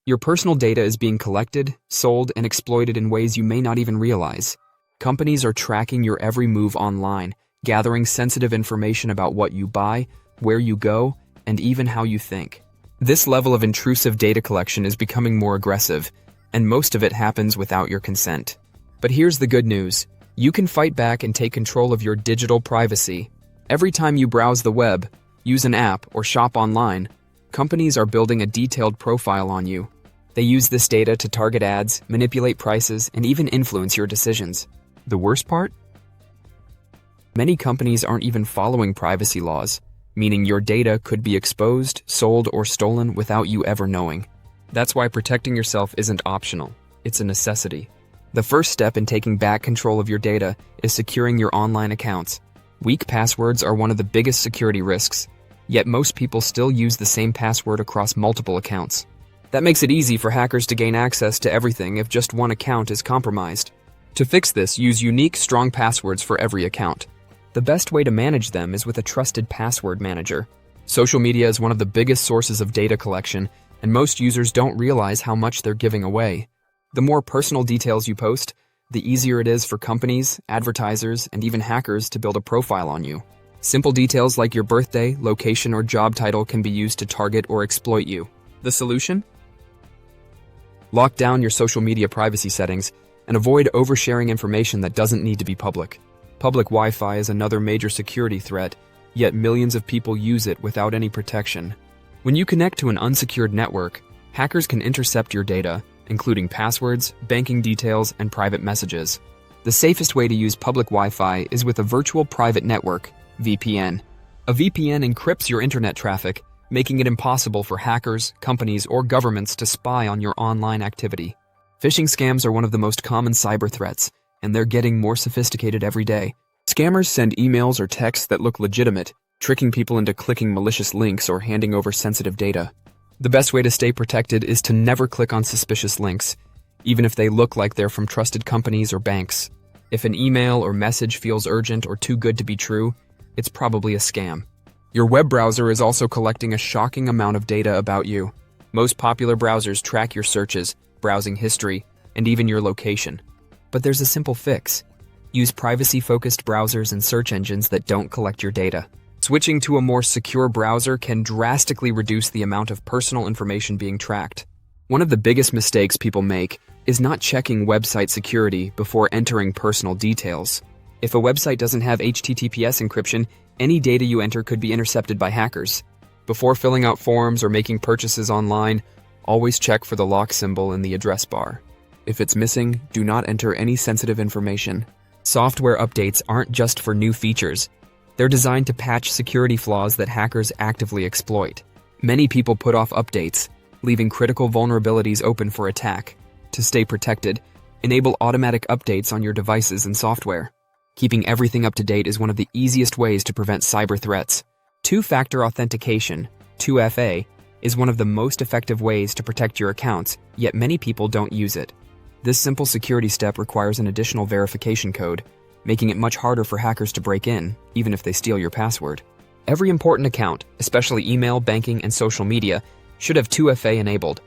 Your personal data is being collected, sold, and exploited in ways you may not even realize. Companies are tracking your every move online, gathering sensitive information about what you buy, where you go, and even how you think. This level of intrusive data collection is becoming more aggressive, and most of it happens without your consent. But here's the good news. You can fight back and take control of your digital privacy. Every time you browse the web, use an app, or shop online, companies are building a detailed profile on you. They use this data to target ads, manipulate prices, and even influence your decisions. The worst part? Many companies aren't even following privacy laws, meaning your data could be exposed, sold, or stolen without you ever knowing. That's why protecting yourself isn't optional, it's a necessity. The first step in taking back control of your data is securing your online accounts. Weak passwords are one of the biggest security risks, yet most people still use the same password across multiple accounts. That makes it easy for hackers to gain access to everything if just one account is compromised. To fix this, use unique, strong passwords for every account. The best way to manage them is with a trusted password manager. Social media is one of the biggest sources of data collection, and most users don't realize how much they're giving away. The more personal details you post, the easier it is for companies, advertisers, and even hackers to build a profile on you. Simple details like your birthday, location, or job title can be used to target or exploit you. The solution? Lock down your social media privacy settings and avoid oversharing information that doesn't need to be public. Public Wi-Fi is another major security threat, yet millions of people use it without any protection. When you connect to an unsecured network, hackers can intercept your data, including passwords, banking details, and private messages. The safest way to use public Wi-Fi is with a virtual private network, VPN. A VPN encrypts your internet traffic, making it impossible for hackers, companies, or governments to spy on your online activity. Phishing scams are one of the most common cyber threats, and they're getting more sophisticated every day. Scammers send emails or texts that look legitimate, tricking people into clicking malicious links or handing over sensitive data. The best way to stay protected is to never click on suspicious links, even if they look like they're from trusted companies or banks. If an email or message feels urgent or too good to be true, it's probably a scam. Your web browser is also collecting a shocking amount of data about you. Most popular browsers track your searches, browsing history, and even your location. But there's a simple fix. Use privacy-focused browsers and search engines that don't collect your data. Switching to a more secure browser can drastically reduce the amount of personal information being tracked. One of the biggest mistakes people make is not checking website security before entering personal details. If a website doesn't have HTTPS encryption, any data you enter could be intercepted by hackers. Before filling out forms or making purchases online, always check for the lock symbol in the address bar. If it's missing, do not enter any sensitive information. Software updates aren't just for new features. They're designed to patch security flaws that hackers actively exploit. Many people put off updates, leaving critical vulnerabilities open for attack. To stay protected, enable automatic updates on your devices and software. Keeping everything up to date is one of the easiest ways to prevent cyber threats. Two-factor authentication, 2FA, is one of the most effective ways to protect your accounts, yet many people don't use it. This simple security step requires an additional verification code, making it much harder for hackers to break in, even if they steal your password. Every important account, especially email, banking, and social media, should have 2FA enabled.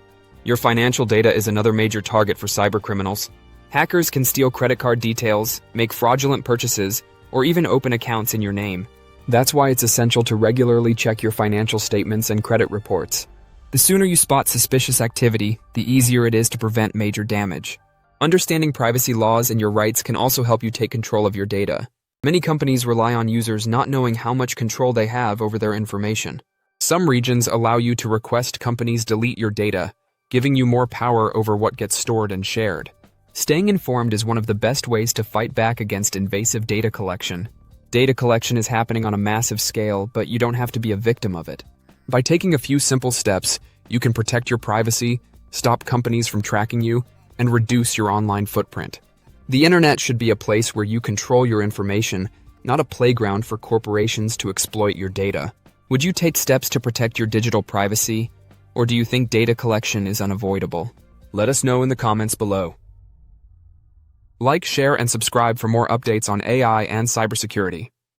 Your financial data is another major target for cybercriminals. Hackers can steal credit card details, make fraudulent purchases, or even open accounts in your name. That's why it's essential to regularly check your financial statements and credit reports. The sooner you spot suspicious activity, the easier it is to prevent major damage. Understanding privacy laws and your rights can also help you take control of your data. Many companies rely on users not knowing how much control they have over their information. Some regions allow you to request companies delete your data, giving you more power over what gets stored and shared. Staying informed is one of the best ways to fight back against invasive data collection. Data collection is happening on a massive scale, but you don't have to be a victim of it. By taking a few simple steps, you can protect your privacy, stop companies from tracking you, and reduce your online footprint. The internet should be a place where you control your information, not a playground for corporations to exploit your data. Would you take steps to protect your digital privacy, or do you think data collection is unavoidable? Let us know in the comments below. Like, share, and subscribe for more updates on AI and cybersecurity.